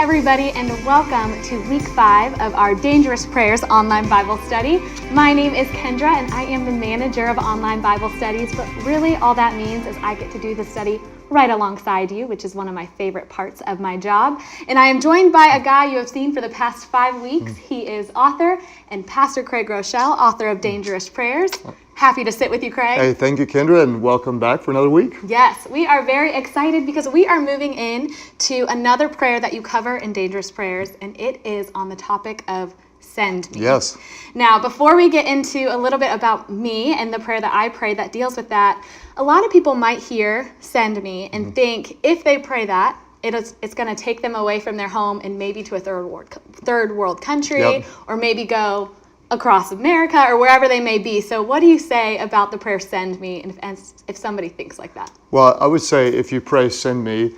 everybody, and welcome to week 5 of our Dangerous Prayers online Bible study. My name is Kendra, and I am the manager of online Bible studies, but really all that means is I get to do the study right alongside you, which is one of my favorite parts of my job. And I am joined by a guy you have seen for the past 5 weeks. He is author and Pastor Craig Groeschel, author of Dangerous Prayers. Happy to sit with you, Craig. Hey, thank you, Kendra, and welcome back for another week. Yes, we are very excited because we are moving in to another prayer that you cover in Dangerous Prayers, and it is on the topic of send me. Yes. Now, before we get into a little bit about me and the prayer that I pray that deals with that, a lot of people might hear send me and think if they pray that, it's going to take them away from their home and maybe to a third world country, or maybe go across America or wherever they may be. So what do you say about the prayer send me and if somebody thinks like that? Well, I would say if you pray send me,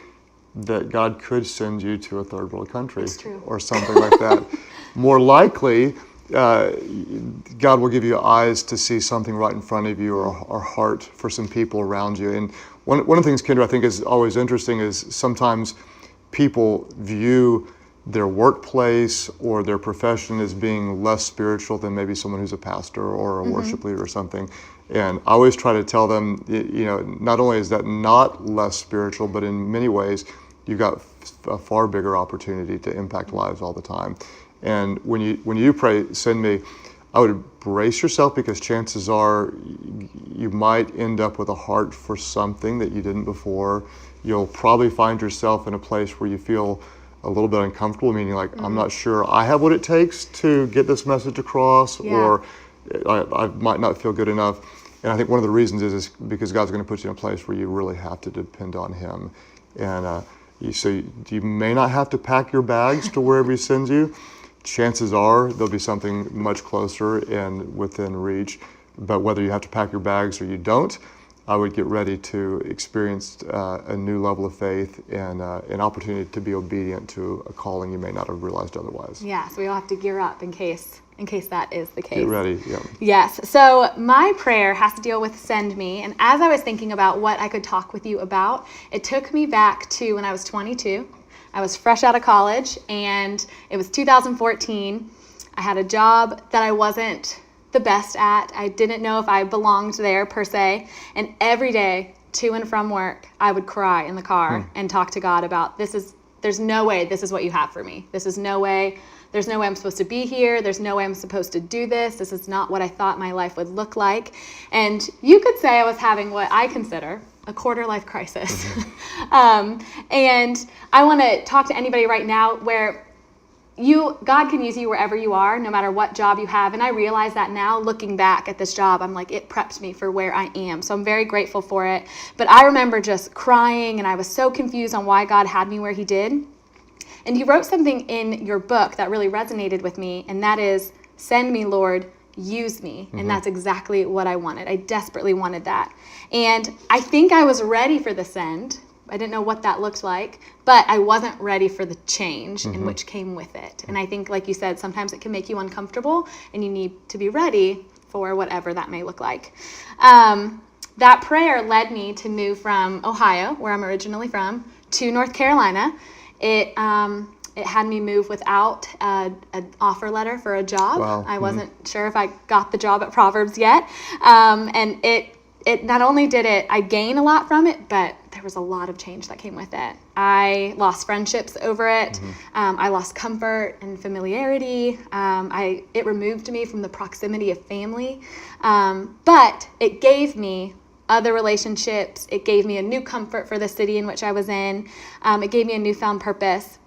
that God could send you to a third world country or something like that. More likely, God will give you eyes to see something right in front of you or heart for some people around you. And one of the things, Kendra, I think is always interesting is sometimes people view their workplace or their profession as being less spiritual than maybe someone who's a pastor or a worship leader or something. And I always try to tell them, not only is that not less spiritual, but in many ways, you've got a far bigger opportunity to impact lives all the time. And when you pray, send me, I would brace yourself because chances are you might end up with a heart for something that you didn't before. You'll probably find yourself in a place where you feel a little bit uncomfortable, meaning like, I'm not sure I have what it takes to get this message across, or I might not feel good enough. And I think one of the reasons is because God's going to put you in a place where you really have to depend on Him. And you may not have to pack your bags to wherever He sends you. Chances are there'll be something much closer and within reach. But whether you have to pack your bags or you don't, I would get ready to experience a new level of faith and an opportunity to be obedient to a calling you may not have realized otherwise. Yeah, so we all have to gear up in case that is the case. Get ready, yeah. Yes, so my prayer has to deal with send me, and as I was thinking about what I could talk with you about, it took me back to when I was 22. I was fresh out of college, and it was 2014. I had a job that I wasn't the best at. I didn't know if I belonged there per se. And every day to and from work, I would cry in the car and talk to God about there's no way this is what you have for me. There's no way I'm supposed to be here. There's no way I'm supposed to do this. This is not what I thought my life would look like. And you could say I was having what I consider a quarter life crisis. And I want to talk to anybody right now where God can use you wherever you are, no matter what job you have. And I realize that now, looking back at this job, I'm like, it prepped me for where I am. So I'm very grateful for it. But I remember just crying, and I was so confused on why God had me where He did. And you wrote something in your book that really resonated with me, and that is, send me, Lord, use me. And that's exactly what I wanted. I desperately wanted that. And I think I was ready for the send. I didn't know what that looked like, but I wasn't ready for the change in which came with it. And I think, like you said, sometimes it can make you uncomfortable, and you need to be ready for whatever that may look like. That prayer led me to move from Ohio, where I'm originally from, to North Carolina. It had me move without an offer letter for a job. Wow. I wasn't sure if I got the job at Proverbs yet. And it not only did I gain a lot from it, but there was a lot of change that came with it. I lost friendships over it. I lost comfort and familiarity. It removed me from the proximity of family. But it gave me other relationships. It gave me a new comfort for the city in which I was in. It gave me a newfound purpose.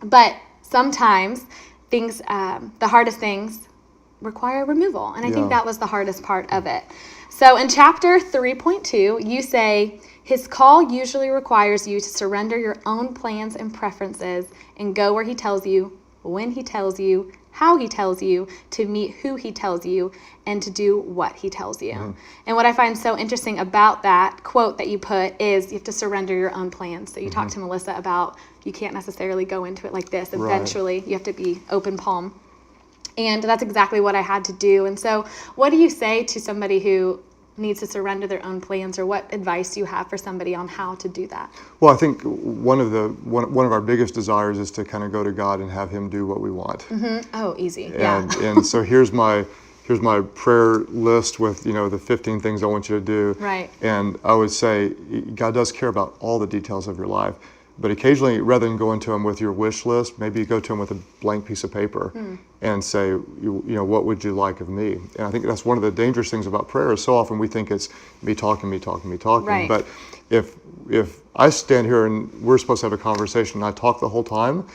But sometimes the hardest things require removal. And I think that was the hardest part of it. So in chapter 3.2, you say, His call usually requires you to surrender your own plans and preferences and go where He tells you, when He tells you, how He tells you, to meet who He tells you, and to do what He tells you. And what I find so interesting about that quote that you put is you have to surrender your own plans. So you talked to Melissa about you can't necessarily go into it like this. Eventually, you have to be open palm. And that's exactly what I had to do. And so what do you say to somebody who needs to surrender their own plans, or what advice do you have for somebody on how to do that? Well, I think one of our biggest desires is to kind of go to God and have Him do what we want. Mm-hmm. Oh, easy. And so here's my prayer list with the 15 things I want you to do. Right. And I would say God does care about all the details of your life. But occasionally, rather than going to Him with your wish list, maybe you go to Him with a blank piece of paper and say, what would you like of me? And I think that's one of the dangerous things about prayer is so often we think it's me talking. Right. But if I stand here and we're supposed to have a conversation and I talk the whole time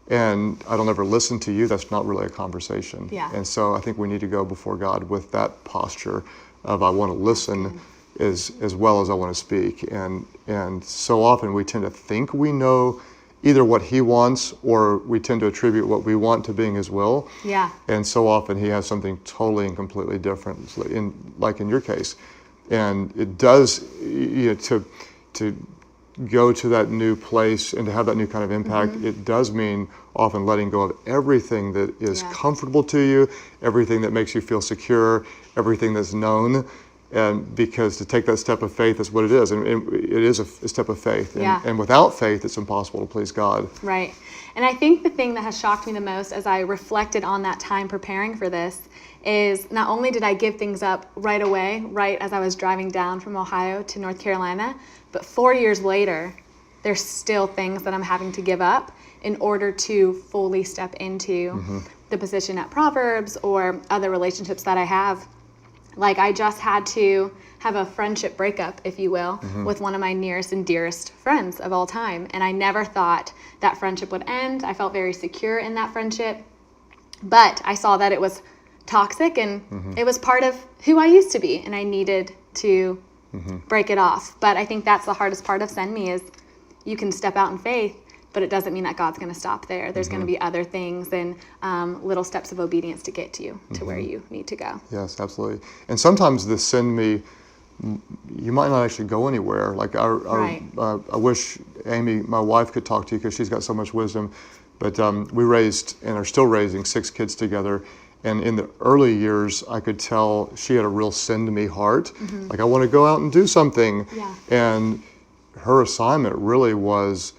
and I don't ever listen to you, that's not really a conversation. Yeah. And so I think we need to go before God with that posture of I want to listen as well as I want to speak. And so often we tend to think we know either what He wants, or we tend to attribute what we want to being His will. Yeah. And so often He has something totally and completely different, like in your case. And it does, to go to that new place and to have that new kind of impact, it does mean often letting go of everything that is comfortable to you, everything that makes you feel secure, everything that's known. And because to take that step of faith is what it is, and it is a step of faith. And without faith, it's impossible to please God. Right. And I think the thing that has shocked me the most as I reflected on that time preparing for this is not only did I give things up right away, right as I was driving down from Ohio to North Carolina, but 4 years later, there's still things that I'm having to give up in order to fully step into the position at Proverbs or other relationships that I have. Like I just had to have a friendship breakup, if you will, with one of my nearest and dearest friends of all time. And I never thought that friendship would end. I felt very secure in that friendship. But I saw that it was toxic and it was part of who I used to be. And I needed to break it off. But I think that's the hardest part of Send Me is you can step out in faith, but it doesn't mean that God's going to stop there. There's going to be other things and little steps of obedience to get you to where you need to go. Yes, absolutely. And sometimes the Send Me, you might not actually go anywhere. Like I wish Amy, my wife, could talk to you because she's got so much wisdom. But we raised and are still raising 6 kids together. And in the early years, I could tell she had a real Send Me heart. Like, I want to go out and do something. Yeah. And her assignment really was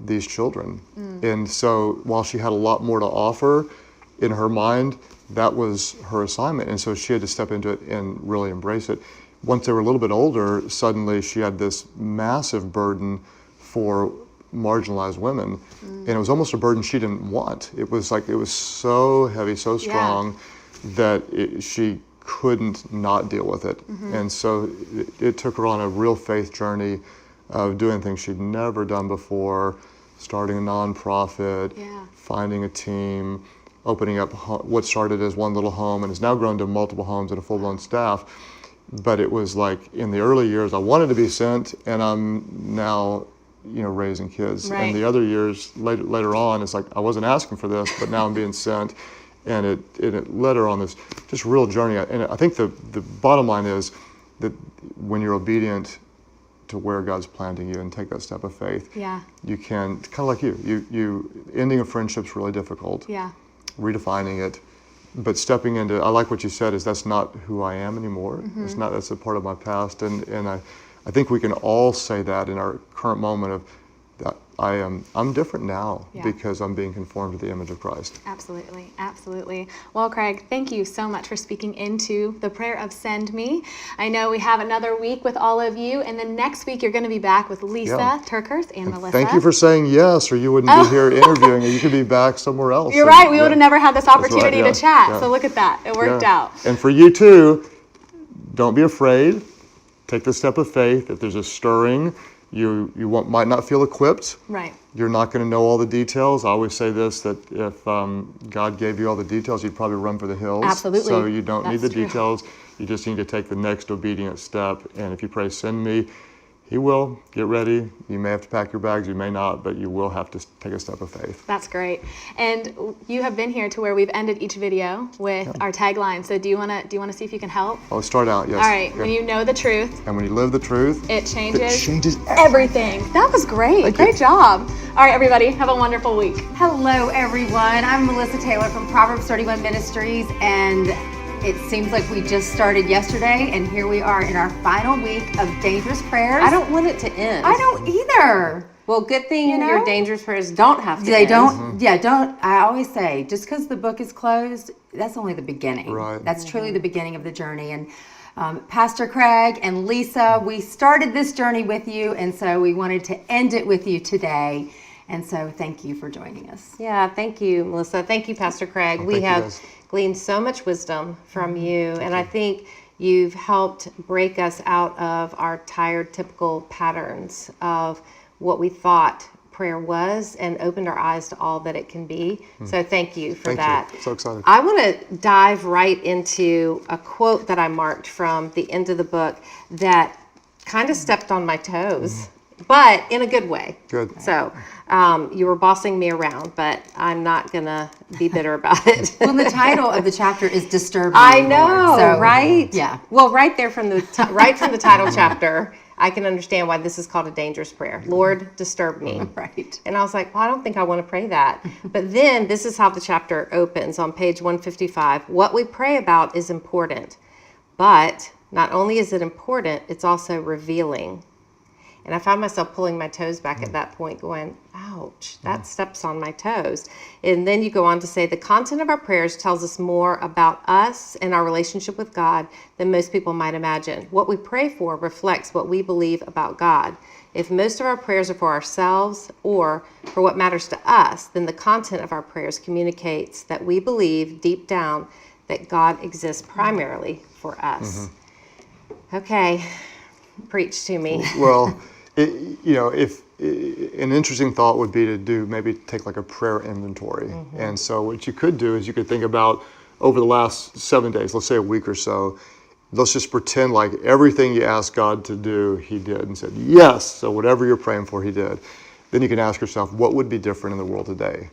these children. And so while she had a lot more to offer in her mind, that was her assignment. And so she had to step into it and really embrace it. Once they were a little bit older, suddenly she had this massive burden for marginalized women. And it was almost a burden she didn't want. It was like, it was so heavy, so strong that she couldn't not deal with it. And so it took her on a real faith journey of doing things she'd never done before, starting a nonprofit, finding a team, opening up what started as one little home and has now grown to multiple homes and a full-blown staff. But it was like in the early years, I wanted to be sent, and I'm now, raising kids. Right. And the other years later on, it's like I wasn't asking for this, but now I'm being sent, and it led her on this just real journey. And I think the bottom line is that when you're obedient to where God's planting you and take that step of faith, you can, kind of like you ending a friendship's really difficult. Redefining it, but stepping into, I like what you said, is that's not who I am anymore. It's not, that's a part of my past. And I think we can all say that in our current moment of that I'm different now because I'm being conformed to the image of Christ. Absolutely, absolutely. Well, Craig, thank you so much for speaking into the prayer of Send Me. I know we have another week with all of you, and then next week you're going to be back with Lysa TerKeurst and Melissa. Thank you for saying yes, or you wouldn't be here interviewing, and you could be back somewhere else. You're right, we would have never had this opportunity to chat, so look at that, it worked out. And for you too, don't be afraid. Take the step of faith. If there's a stirring, you might not feel equipped. Right. You're not going to know all the details. I always say this, that if God gave you all the details, you'd probably run for the hills. Absolutely. So you don't need the true. details. You just need to take the next obedient step. And if you pray, Send Me, He will. Get ready. You may have to pack your bags, you may not, but you will have to take a step of faith. That's great. And you have been here to where we've ended each video with our tagline. So do you want to see if you can help? I'll start out, yes. All right. When you know the truth, and when you live the truth, it changes everything. That was great. Great job. All right, everybody, have a wonderful week. Hello, everyone. I'm Melissa Taylor from Proverbs 31 Ministries, and It seems like we just started yesterday, and here we are in our final week of Dangerous Prayers. I don't want it to end. I don't either. Well, good thing You know? your dangerous prayers don't have to They end. don't, don't. I always say, just because the book is closed, that's only the beginning. Right. That's truly the beginning of the journey. And Pastor Craig and Lisa, we started this journey with you, and so we wanted to end it with you today. And so thank you for joining us. Yeah, thank you, Melissa. Thank you, Pastor Craig. We have gleaned so much wisdom from you, and I think you've helped break us out of our tired, typical patterns of what we thought prayer was and opened our eyes to all that it can be. So thank you for that. You. So excited. I want to dive right into a quote that I marked from the end of the book that kind of stepped on my toes, but in a good way. Good. So you were bossing me around, but I'm not going to be bitter about it. Well, the title of the chapter is Disturbing. I know, Lord. So, right? Yeah. Well, right there from the right from the title chapter, I can understand why this is called a dangerous prayer. Lord, disturb me. Right. And I was like, well, I don't think I want to pray that. But then this is how the chapter opens on page 155. What we pray about is important, but not only is it important, it's also revealing. And I found myself pulling my toes back at that point going, ouch, that steps on my toes. And then you go on to say, the content of our prayers tells us more about us and our relationship with God than most people might imagine. What we pray for reflects what we believe about God. If most of our prayers are for ourselves or for what matters to us, then the content of our prayers communicates that we believe deep down that God exists primarily for us. Okay, preach to me. Well, if an interesting thought would be to maybe take like a prayer inventory. And so what you could do is you could think about over the last 7 days, let's say a week or so, let's just pretend like everything you asked God to do, he did and said, yes. So whatever you're praying for, he did. Then you can ask yourself, what would be different in the world today?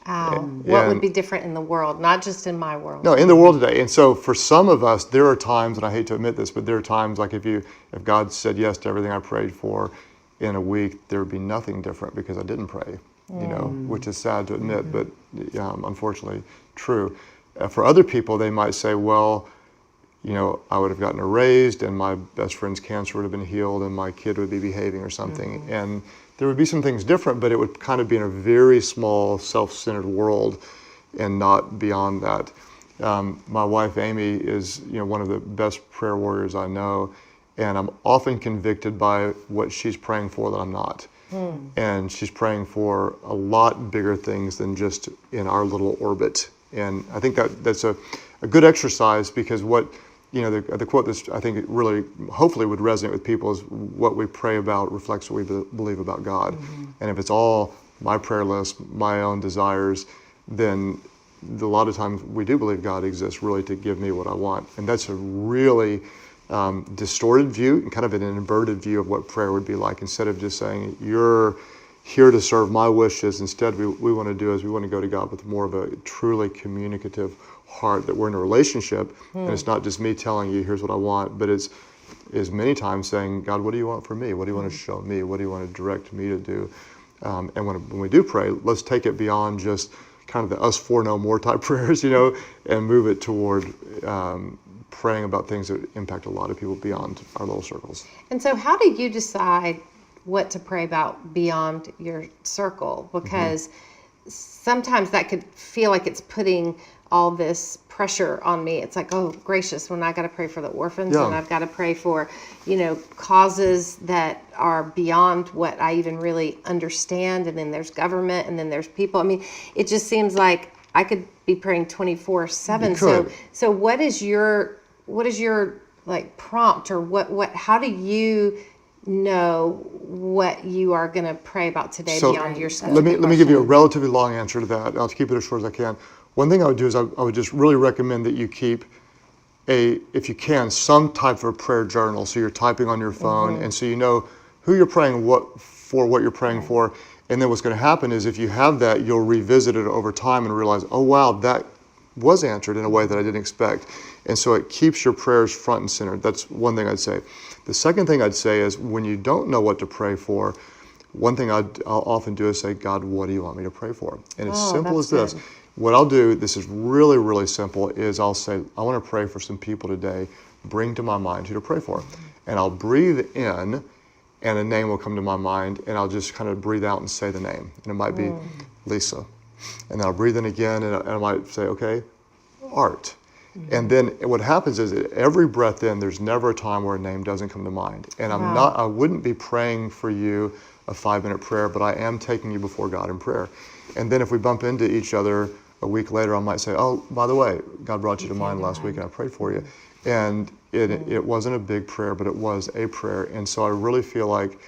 What would be different in the world, not just in my world? No, in the world today. And so for some of us, there are times, and I hate to admit this, but there are times like if God said yes to everything I prayed for in a week, there would be nothing different because I didn't pray, which is sad to admit, but unfortunately true. For other people, they might say, well, I would have gotten raised and my best friend's cancer would have been healed and my kid would be behaving or something. And there would be some things different, but it would kind of be in a very small, self-centered world and not beyond that. My wife, Amy, is one of the best prayer warriors I know, and I'm often convicted by what she's praying for that I'm not. And she's praying for a lot bigger things than just in our little orbit. And I think that's a good exercise because the quote that I think really, hopefully would resonate with people is what we pray about reflects what we believe about God. And if it's all my prayer list, my own desires, then a lot of times we do believe God exists really to give me what I want. And that's a really distorted view and kind of an inverted view of what prayer would be like. Instead of just saying, you're here to serve my wishes, instead we want to do is we want to go to God with more of a truly communicative heart, that we're in a relationship and it's not just me telling you here's what I want, but it's many times saying, God, what do you want from me? What do you want to show me? What do you want to direct me to do? And when we do pray, let's take it beyond just kind of the us for no more type prayers, and move it toward praying about things that impact a lot of people beyond our little circles. And so how do you decide what to pray about beyond your circle? Because sometimes that could feel like it's putting all this pressure on me. It's like, oh, gracious, when I got to pray for the orphans and I've got to pray for, causes that are beyond what I even really understand. And then there's government and then there's people. I mean, it just seems like I could be praying 24/7. So what is your like prompt, or how do you know what you are going to pray about today beyond your scope? Let me give you a relatively long answer to that. I'll keep it as short as I can. One thing I would do is I would just really recommend that you keep if you can, some type of prayer journal. So you're typing on your phone, and so you know who you're praying what you're praying for. And then what's going to happen is if you have that, you'll revisit it over time and realize, oh wow, that was answered in a way that I didn't expect. And so it keeps your prayers front and center. That's one thing I'd say. The second thing I'd say is when you don't know what to pray for, one thing I'll often do is say, God, what do you want me to pray for? And as simple as this. what I'll do, this is really, really simple, is I'll say, I want to pray for some people today. Bring to my mind who to pray for. And I'll breathe in, and a name will come to my mind, and I'll just kind of breathe out and say the name. And it might be Lysa. And then I'll breathe in again, and I might say, okay, Art. And then what happens is that every breath in, there's never a time where a name doesn't come to mind. And I wouldn't be praying for you a 5-minute prayer, but I am taking you before God in prayer. And then if we bump into each other a week later, I might say, oh, by the way, God brought you to mind last week and I prayed for you. And it wasn't a big prayer, but it was a prayer. And so I really feel like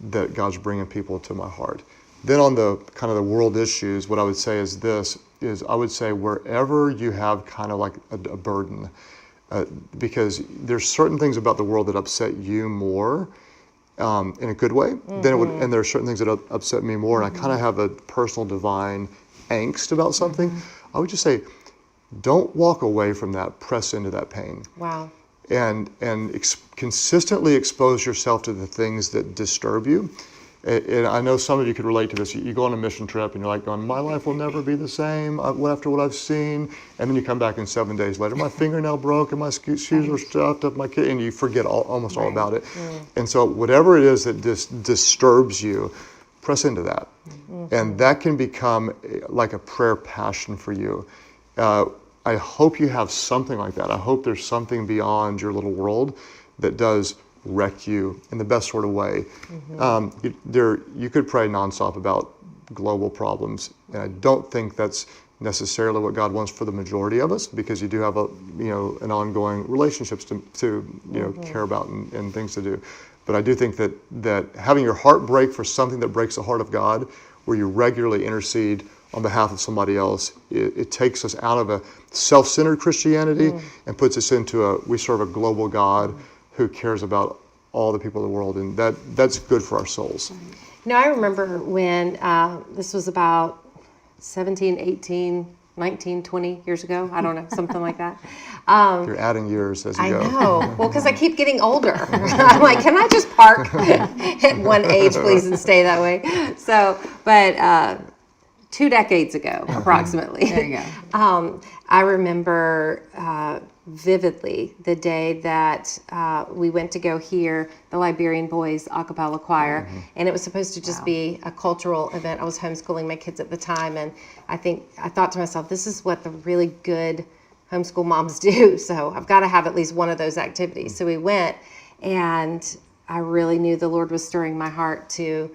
that God's bringing people to my heart. Then on the kind of the world issues, what I would say is this, is I would say wherever you have kind of like a burden, because there's certain things about the world that upset you more in a good way than it would, and there are certain things that upset me more, and I kind of have a personal divine angst about something. I would just say, don't walk away from that, press into that pain. Wow. And consistently expose yourself to the things that disturb you. And I know some of you could relate to this. You go on a mission trip and you're like going, my life will never be the same after what I've seen. And then you come back and 7 days later, my fingernail broke and my shoes are stuffed up my kid, and you forget almost all about it. And so whatever it is that disturbs you, press into that. And that can become like a prayer passion for you. I hope you have something like that. I hope there's something beyond your little world that does wreck you in the best sort of way. You could pray nonstop about global problems, and I don't think that's necessarily what God wants for the majority of us, because you do have an ongoing relationships to care about and things to do. But I do think that having your heart break for something that breaks the heart of God, where you regularly intercede on behalf of somebody else, it takes us out of a self-centered Christianity and puts us into we serve a global God who cares about all the people of the world, and that's good for our souls. I remember when this was about 17, 18, 19, 20 years ago. I don't know, something like that. You're adding years as you go. I know. Well, because I keep getting older. I'm like, can I just park at one age, please, and stay that way? So, but 2 decades ago, approximately. There you go. I remember vividly the day that we went to go hear the Liberian Boys a cappella choir, and it was supposed to just be a cultural event. I was homeschooling my kids at the time, and I thought to myself, this is what the really good homeschool moms do, so I've got to have at least one of those activities. So we went, and I really knew the Lord was stirring my heart to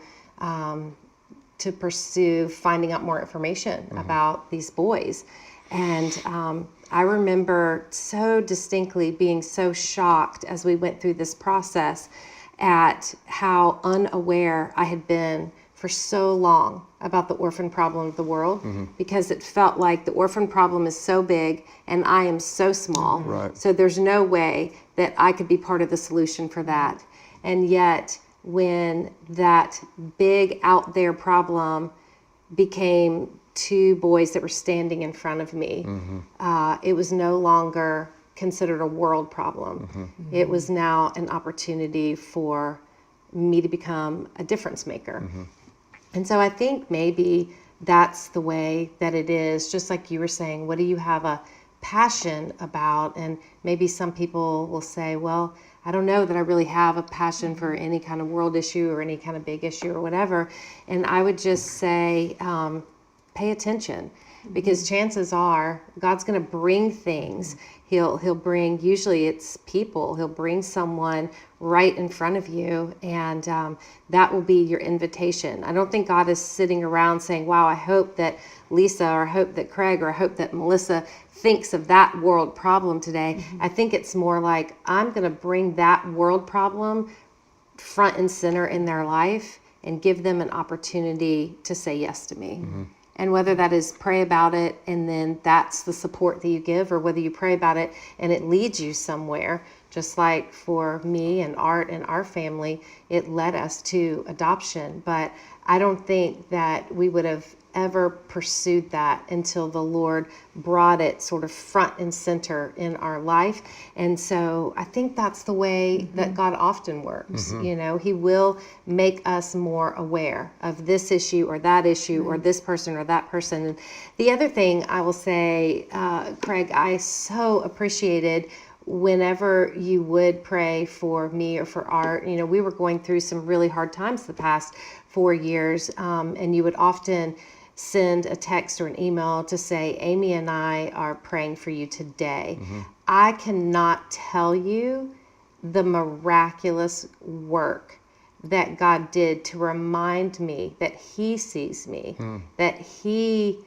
pursue finding out more information about these boys. And I remember so distinctly being so shocked as we went through this process at how unaware I had been for so long about the orphan problem of the world, because it felt like the orphan problem is so big and I am so small. Right. So there's no way that I could be part of the solution for that. And yet, when that big out there problem became 2 boys that were standing in front of me, it was no longer considered a world problem. It was now an opportunity for me to become a difference maker. And so I think maybe that's the way that it is, just like you were saying, what do you have a passion about? And maybe some people will say, well, I don't know that I really have a passion for any kind of world issue or any kind of big issue or whatever. And I would just say, pay attention, because chances are God's going to bring things. He'll bring, usually it's people, he'll bring someone right in front of you, and that will be your invitation. I don't think God is sitting around saying, wow, I hope that Lysa, or I hope that Craig, or I hope that Melissa thinks of that world problem today. I think it's more like, I'm going to bring that world problem front and center in their life and give them an opportunity to say yes to me. And whether that is pray about it and then that's the support that you give, or whether you pray about it and it leads you somewhere just like for me and Art and our family, it led us to adoption. But I don't think that we would have ever pursued that until the Lord brought it sort of front and center in our life. And so I think that's the way that God often works. You know, he will make us more aware of this issue or that issue or this person or that person. And the other thing I will say, Craig, I so appreciated whenever you would pray for me or for Art. You know, we were going through some really hard times the past 4 years, and you would often send a text or an email to say, Amy and I are praying for you today. I cannot tell you the miraculous work that God did to remind me that he sees me, that he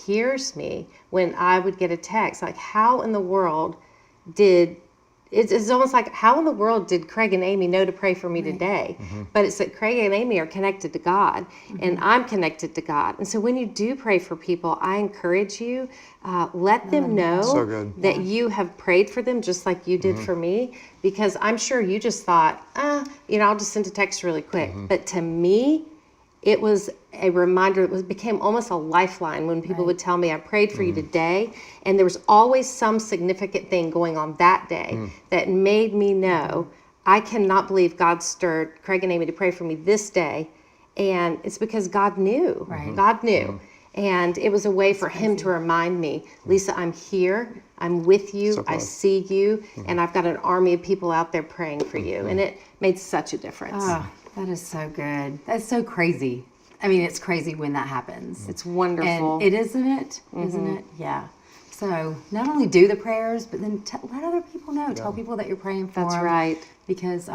hears me when I would get a text. Like, how in the world did it's almost like, how in the world did Craig and Amy know to pray for me today? But it's that Craig and Amy are connected to God, and I'm connected to God. And so when you do pray for people, I encourage you, let them know that you have prayed for them just like you did for me, because I'm sure you just thought, I'll just send a text really quick. But to me, it was a reminder. It became almost a lifeline when people would tell me, I prayed for you today. And there was always some significant thing going on that day that made me know, I cannot believe God stirred Craig and Amy to pray for me this day. And it's because God knew. God knew. And it was a way for him to remind me, Lysa, I'm here. I'm with you. I see you. And I've got an army of people out there praying for you. And it made such a difference. That is so good. That's so crazy. I mean, it's crazy when that happens. It's wonderful. And isn't it? Isn't it? Yeah. So not only do the prayers, but then let other people know. Tell people that you're praying for them. That's right. Because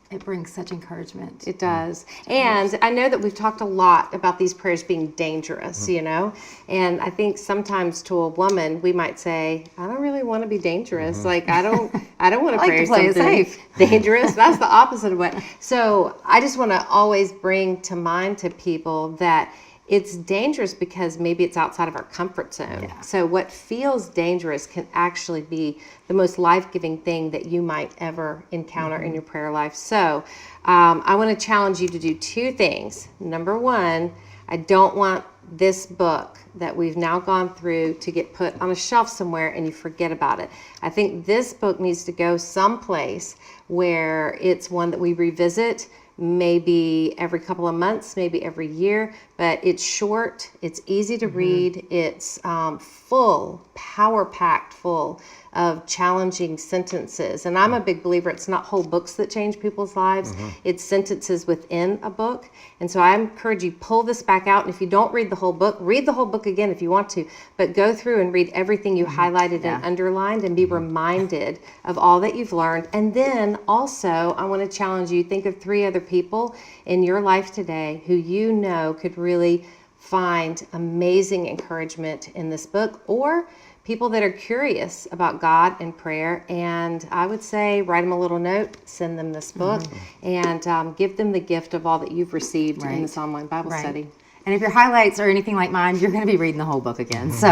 it brings such encouragement. It does. And I know that we've talked a lot about these prayers being dangerous, you know, and I think sometimes to a woman, we might say, I don't really want to be dangerous. Like, I don't want to pray play it something safe. dangerous. That's the opposite of what. So I just want to always bring to mind to people that it's dangerous because maybe it's outside of our comfort zone. Yeah. So what feels dangerous can actually be the most life-giving thing that you might ever encounter in your prayer life. So I want to challenge you to do two things. Number one, I don't want this book that we've now gone through to get put on a shelf somewhere and you forget about it. I think this book needs to go someplace where it's one that we revisit, maybe every couple of months, maybe every year, but it's short, it's easy to read, it's full, power-packed full of challenging sentences. And I'm a big believer, it's not whole books that change people's lives, it's sentences within a book. And so I encourage you, pull this back out, and if you don't read the whole book again if you want to, but go through and read everything you highlighted and underlined and be reminded of all that you've learned. And then also, I want to challenge you, think of 3 other people in your life today who you know could really find amazing encouragement in this book, or people that are curious about God and prayer. And I would say write them a little note, send them this book, and give them the gift of all that you've received in this online Bible study. And if your highlights are anything like mine, you're going to be reading the whole book again. So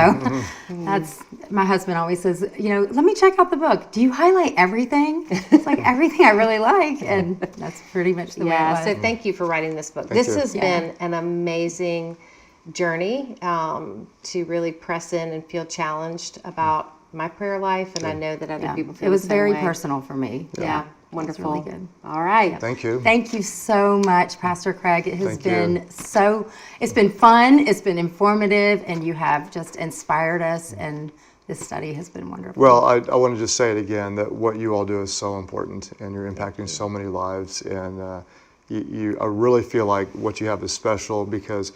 that's, my husband always says, let me check out the book. Do you highlight everything? It's like everything I really like. And that's pretty much the way it was. So thank you for writing this book. This has been an amazing journey to really press in and feel challenged about my prayer life. And I know that other people feel it was the same very way. personal for me. Yeah. Wonderful. Really good. All right. Thank you. Thank you so much, Pastor Craig. It has been it's been fun, it's been informative, and you have just inspired us, and this study has been wonderful. Well, I want to just say it again, that what you all do is so important, and you're impacting so many lives, and I really feel like what you have is special, because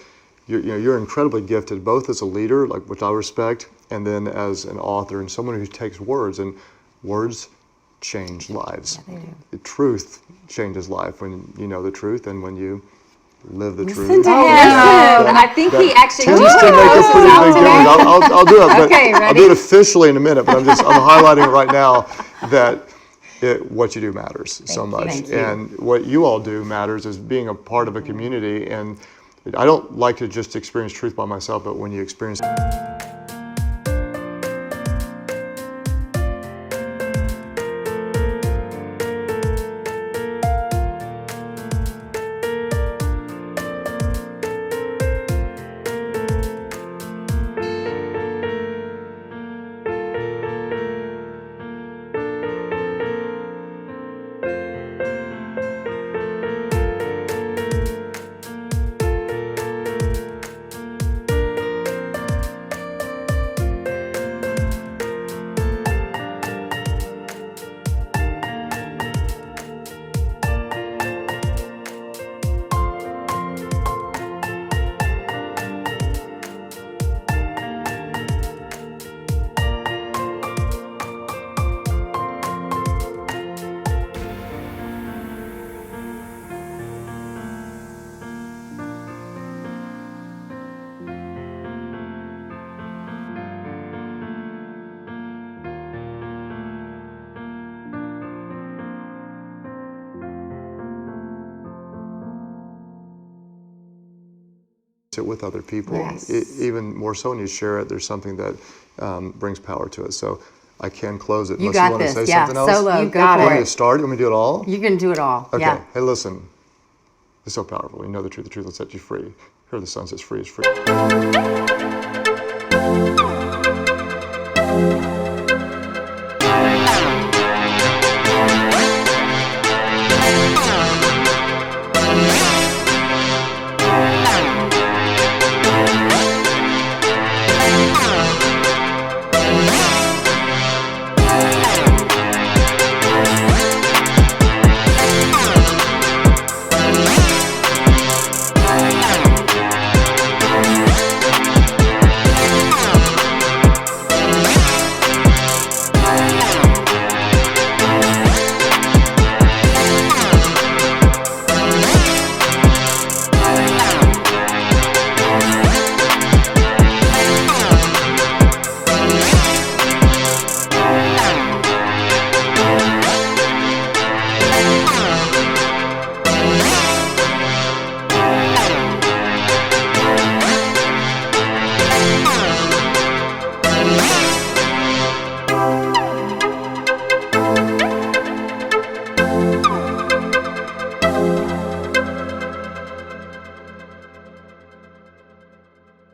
you're incredibly gifted, both as a leader, like, which I respect, and then as an author and someone who takes words, and words change lives. Yeah, they do. The truth changes life when you know the truth and when you live the truth. Listen to him. I think he actually tends to make a pretty big difference. I'll do it, but Okay, ready? I'll do it officially in a minute. But I'm highlighting right now that what you do matters so much, Thank you. and what you all do matters as being a part of a community. And I don't like to just experience truth by myself, but when you experience it with other people. Yes. Even more so when you share it, there's something that brings power to it. So I can close it You unless got you want this. to say Yeah, something else. solo. You Go got for You want me it. to start? You want me to do it all? You can do it all. Okay. Yeah. Hey, listen. It's so powerful. You know the truth will set you free. Here the Son says free is free.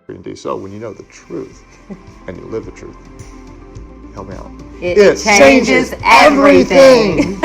Indeed. So when you know the truth and you live the truth, help me out. It changes everything.